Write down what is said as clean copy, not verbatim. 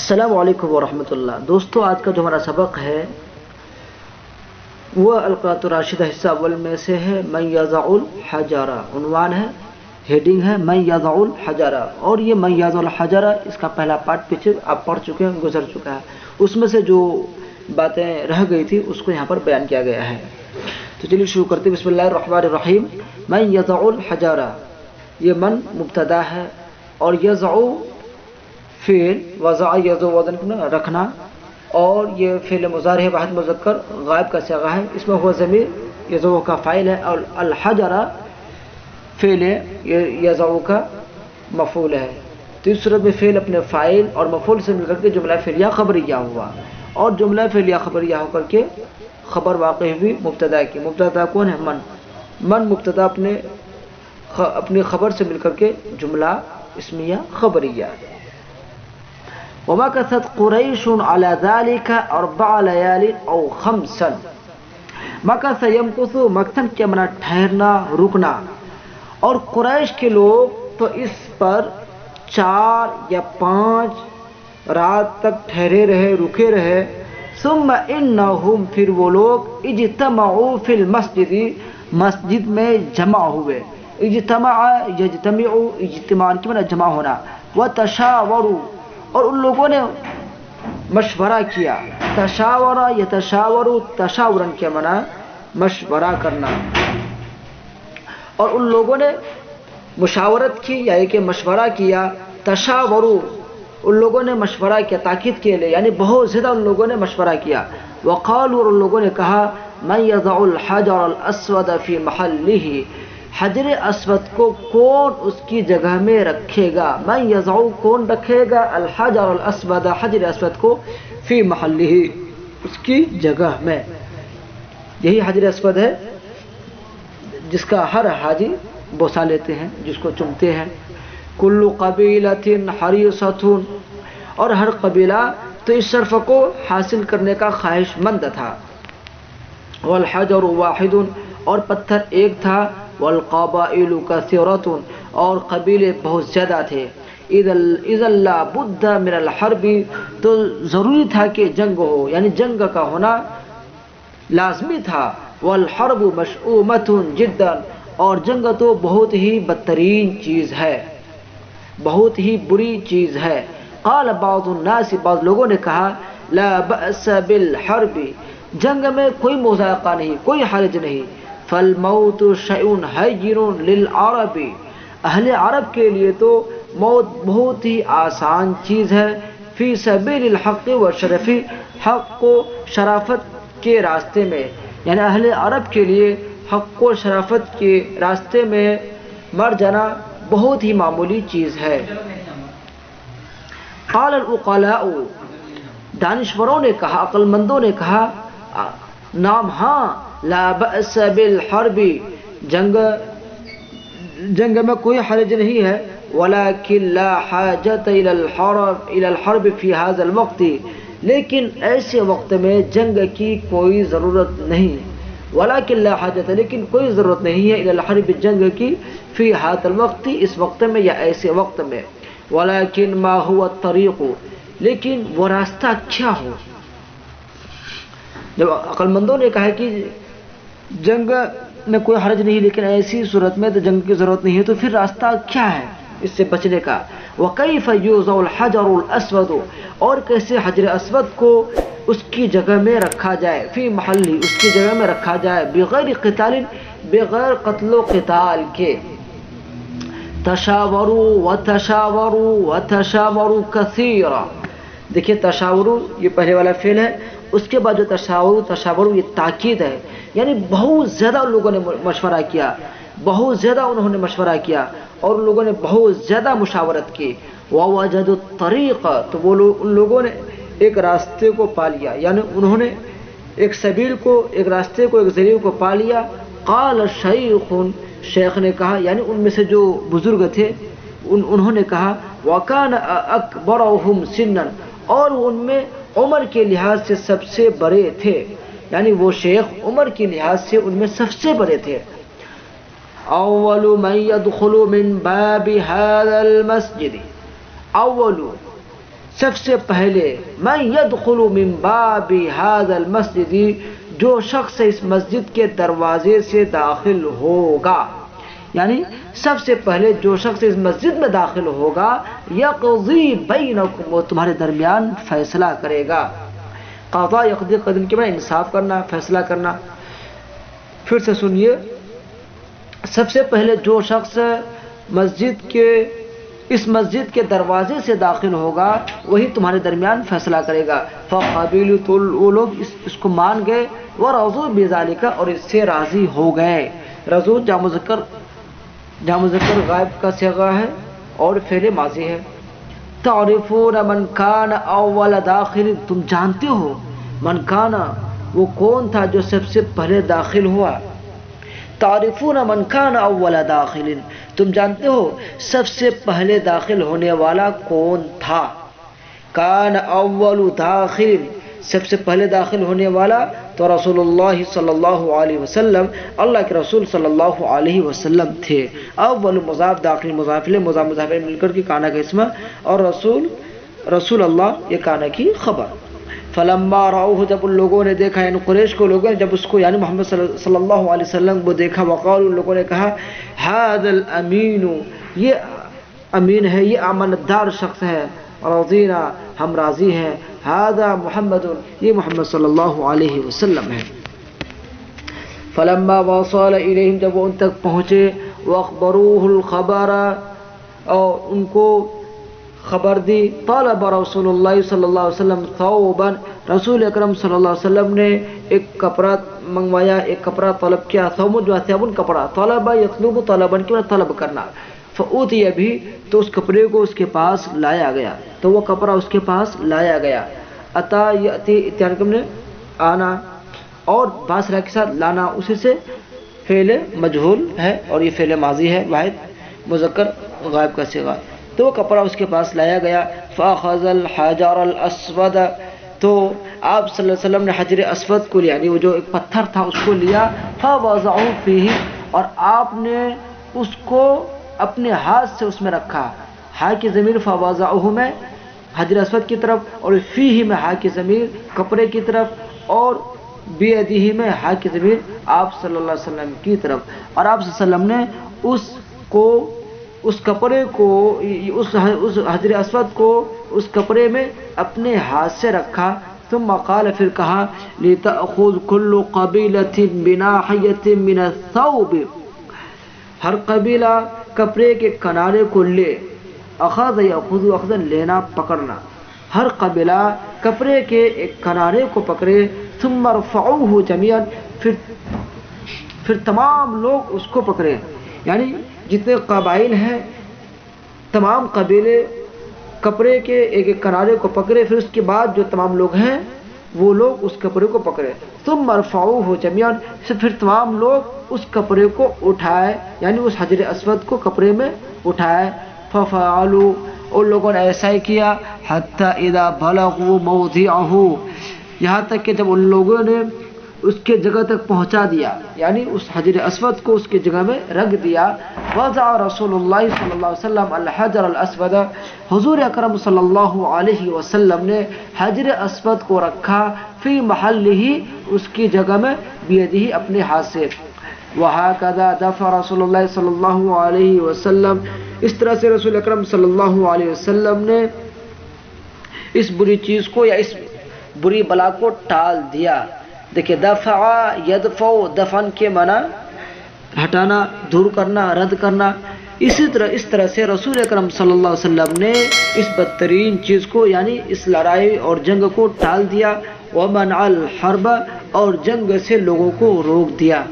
السلام علیکم ورحمۃ اللہ۔ دوستو، آج کا جو ہمارا سبق ہے وہ القراۃ الراشدہ حصہ اول میں سے ہے من یضع الحجر، عنوان ہے، ہیڈنگ ہے من یضع الحجر، اور یہ من یضع الحجر اس کا پہلا پارٹ پیچھے آپ پڑھ چکے ہیں، گزر چکا ہے، اس میں سے جو باتیں رہ گئی تھی اس کو یہاں پر بیان کیا گیا ہے۔ تو چلیے شروع کرتے ہیں، بسم اللہ الرحمن الرحیم۔ من یضع الحجر، یہ من مبتدا ہے اور یضع فعل، وضع یضع وزن رکھنا، اور یہ فعل مضارع ہے واحد مذکر غائب کا صیغہ ہے، اس میں ہوا ضمیر یضع کا فاعل ہے، اور الحجر فعل یضع کا مفعول ہے۔ تو اس صورت میں فعل اپنے فاعل اور مفعول سے مل کر کے جملہ فعلیہ خبریہ ہوا، اور جملہ فعلیہ خبریہ ہو کر کے خبر واقع ہوئی مبتدا کی۔ مبتدا کون ہے؟ من مبتدا اپنی خبر سے مل کر کے جملہ اسمیہ خبریہ۔ وَمَكَثَتْ قُرَيْشٌ عَلَى ذَلِكَ 4 لَيَالٍ أَوْ 5۔ مکث یمکث، مکثن کے معنی ٹھہرنا، رکنا، اور قریش کے لوگ تو اس پر 4 یا 5 رات تک ٹھہرے رہے، رکے رہے۔ ثم انہم، پھر وہ لوگ اجتمعوا فی المسجد، مسجد میں جمع ہوئے۔ اجتماع یجتمع، اجتماع کے معنی جمع ہونا۔ وتشاوروا، اور ان لوگوں نے مشورہ کیا۔ تشاور یتشاور، تشاورن کے معنی مشورہ کرنا، اور ان لوگوں نے مشاورت کی یا کہ مشورہ کیا۔ تشاوروا، ان لوگوں نے مشورہ کیا تاکید کے لیے، یعنی بہت زیادہ ان لوگوں نے مشورہ کیا۔ وقالوا، اور ان لوگوں نے کہا من یضع الحجر الاسود فی محلہ، حجر اسود کو کون اس کی جگہ میں رکھے گا؟ من یضع، کون رکھے گا؟ الحجر الاسود، حجر اسود کو، فی محلہ، اس کی جگہ میں۔ یہی حجر اسود ہے جس کا ہر حاجی بوسہ لیتے ہیں، جس کو چومتے ہیں۔ کل قبیلۃ حریصۃ، اور ہر قبیلہ تو اس شرف کو حاصل کرنے کا خواہش مند تھا۔ والحجر واحد، اور پتھر ایک تھا۔ والقبائل کثیرۃ، اور قبیلے بہت زیادہ تھے۔ اذا لا بد من الحرب، تو ضروری تھا کہ جنگ ہو، یعنی جنگ کا ہونا لازمی تھا۔ والحرب مشؤومۃ جدا، اور جنگ تو بہت ہی بدترین چیز ہے، بہت ہی بری چیز ہے۔ قال بعض الناس، بعض لوگوں نے کہا لا بأس بالحرب، جنگ میں کوئی مذائقہ نہیں، کوئی حرج نہیں۔ فالموت شیء ہین للعرب، اہل عرب کے لیے تو موت بہت ہی آسان چیز ہے۔ فی سبیل الحق والشرف، حق و شرافت کے راستے میں، یعنی اہل عرب کے لیے حق و شرافت کے راستے میں مر جانا بہت ہی معمولی چیز ہے۔ قال العقلاء، دانشوروں نے کہا، عقل مندوں نے کہا نام ہاں، لا بأس بالحرب، جنگ میں کوئی حرج نہیں ہے۔ ولكن لا حاجة إلى الحرب في هذا الوقت، لیکن ایسے وقت میں جنگ کی کوئی ضرورت نہیں۔ ولكن لا حاجة، لیکن کوئی ضرورت نہیں ہے، إلى الحرب، جنگ کی، في هذا الوقت، اس وقت میں یا ایسے وقت میں۔ ولكن ما هو الطريق، لیکن وہ راستہ کیا ہو۔ جب عقل مندوں نے کہا کہ جنگ میں کوئی حرج نہیں، لیکن ایسی صورت میں تو جنگ کی ضرورت نہیں ہے، تو پھر راستہ کیا ہے اس سے بچنے کا؟ وَكَيْفَ يُوضَعُ الْحَجَرُ الْأَسْوَدُ، اور کیسے حجر اسود کو اس کی جگہ میں رکھا جائے، فی محلی، اس کی جگہ میں رکھا جائے، بغیر قتال، بغیر قتل و قتال کے۔ تشاوروا وتشاوروا وتشاوروا کثیرا، دیکھیے تشاوروا یہ پہلے والا فعل ہے، اس کے بعد جو تشاوروا یہ تاکید ہے، یعنی بہت زیادہ ان لوگوں نے مشورہ کیا، بہت زیادہ انہوں نے مشورہ کیا، اور ان لوگوں نے بہت زیادہ مشاورت کی۔ وَوَجَدُوا الطَّرِيقَ، تو وہ ان لوگوں نے ایک راستے کو پا لیا، یعنی انہوں نے ایک سبیل کو، ایک راستے کو، ایک ذریعے کو پا لیا۔ قال شیخ، شیخ نے کہا، یعنی ان میں سے جو بزرگ تھے انہوں نے کہا وَكَانَ أَكْبَرُهُمْ سِنًّا، اور ان میں عمر کے لحاظ سے سب سے بڑے تھے، یعنی وہ شیخ عمر کے لحاظ سے ان میں سب سے بڑے تھے۔ اول من يدخل من باب هذا المسجد، اول سب سے پہلے من يدخل من باب هذا المسجد، جو شخص اس مسجد کے دروازے سے داخل ہوگا، یعنی سب سے پہلے جو شخص اس مسجد میں داخل ہوگا، یقضی بینکم، وہ تمہارے درمیان فیصلہ کرے گا۔ قضا یقضی قدم کے معنی انصاف کرنا، فیصلہ کرنا۔ پھر سے سنیے، سب سے پہلے جو شخص اس مسجد کے دروازے سے داخل ہوگا وہی تمہارے درمیان فیصلہ کرے گا۔ فقبلوا، تو وہ لوگ اس کو مان گئے، ورضوا بذالک، اور اس سے راضی ہو گئے۔ رضو جامع ذکر غائب کا صیغہ ہے اور فعل ماضی ہے۔ تعرفون من کان اول داخل، تم جانتے ہو من کان، وہ کون تھا جو سب سے پہلے داخل ہوا۔ تعرفون من کان اول داخل، تم جانتے ہو سب سے پہلے داخل ہونے والا کون تھا۔ کان اول داخل، سب سے پہلے داخل ہونے والا تو رسول اللہ صلی اللہ علیہ وسلم، اللہ کے رسول صلی اللہ علیہ وسلم تھے۔ اول مضاف، داخل مضاف الیہ، مضاف مضاف الیہ مل کر کے کانا کا اسم، اور رسول اللہ یہ کانا کی خبر۔ فلما رأوه، جب ان لوگوں نے دیکھا، یعنی قریش کو لوگوں نے جب اس کو یعنی محمد صلی اللہ علیہ وسلم کو دیکھا، وقالوا، ان لوگوں نے کہا هذا الامین، یہ امین ہے، یہ امانتدار شخص ہے، رضینا، ہم راضی ہیں، هذا محمد، یہ محمد صلی اللہ علیہ وسلم ہے۔ فلما وصل الیہم، جب وہ ان تک پہنچے، واخبروه الخبر، اور ان کو خبر دی، طلب رسول اللہ صلی اللہ علیہ وسلم ثوبا، رسول اکرم صلی اللہ علیہ وسلم نے ایک کپڑا منگوایا، ایک کپڑا طلب کیا، ثوب جو ثوب کپڑا، طلب یطلب طلبا کی طلب کرنا، فأوتی بھی، تو اس کپڑے کو اس کے پاس لایا گیا، تو وہ کپڑا اس کے پاس لایا گیا۔ اتا یاتی، اتیان نے آنا، اور باسرہ کے ساتھ لانا، اسی سے فعل مجہول ہے اور یہ فعل ماضی ہے، واحد مذکر غائب کا صیغہ، تو وہ کپڑا اس کے پاس لایا گیا۔ فاخذ الحجر الاسود، تو آپ صلی اللہ علیہ وسلم نے حجر اسود کو لیا، یعنی وہ جو ایک پتھر تھا اس کو لیا، فوضعوا فیہ، اور آپ نے اس کو اپنے ہاتھ سے اس میں رکھا، ہا کی ضمیر فوضعوہ میں حجر اسود کی طرف، اور فیہ میں ہا کی ضمیر کپڑے کی طرف، اور بیدہ میں ہا کی ضمیر آپ صلی اللہ علیہ وسلم کی طرف، اور آپ صلی اللہ علیہ وسلم نے اس کپڑے کو، اس حجر اسود کو اس کپڑے میں اپنے ہاتھ سے رکھا۔ ثم قال، پھر کہا، لتأخذ كل قبيلة بناحية من الثوب، ہر قبیلہ کپڑے کے کنارے کو لے، اخذ یاخذ اخذا، لینا پکڑنا، ہر قبیلہ کپڑے کے ایک کنارے کو پکڑے۔ ثم رفعوه جميعا، پھر تمام لوگ اس کو پکڑے، یعنی جتنے قبائل ہیں تمام قبیلے کپڑے کے ایک ایک کنارے کو پکڑے، پھر اس کے بعد جو تمام لوگ ہیں وہ لوگ اس کپڑے کو پکڑے۔ ثم رفعوه جميعا، پھر تمام لوگ اس کپڑے کو اٹھائے، یعنی اس حجر اسود کو کپڑے میں اٹھائے۔ ففعلوا، ان لوگوں نے ایسا ہی کیا، حتی اذا بلغوا موضعه، یہاں تک کہ جب ان لوگوں نے اس کے جگہ تک پہنچا دیا، یعنی اس حجر اسود کو اس کی جگہ میں رکھ دیا۔ وضع رسول اللہ صلی اللہ علیہ وسلم الحجر الاسود، حضور اکرم صلی اللہ علیہ وسلم نے حجر اسود کو رکھا، فی محلہ، اس کی جگہ میں، بیدہ، اپنے ہاتھ سے۔ وہکذا دفع رسول اللہ صلی اللہ علیہ وسلم، اس طرح سے رسول اکرم صلی اللہ علیہ وسلم نے اس بری چیز کو یا اس بری بلا کو ٹال دیا۔ دیکھیں، دفع یدفع، دفن کے معنی ہٹانا، دور کرنا، رد کرنا، اس طرح سے رسول اکرم صلی اللہ علیہ وسلم نے اس بدترین چیز کو، یعنی اس لڑائی اور جنگ کو ٹال دیا۔ ومنع الحرب، اور جنگ سے لوگوں کو روک دیا۔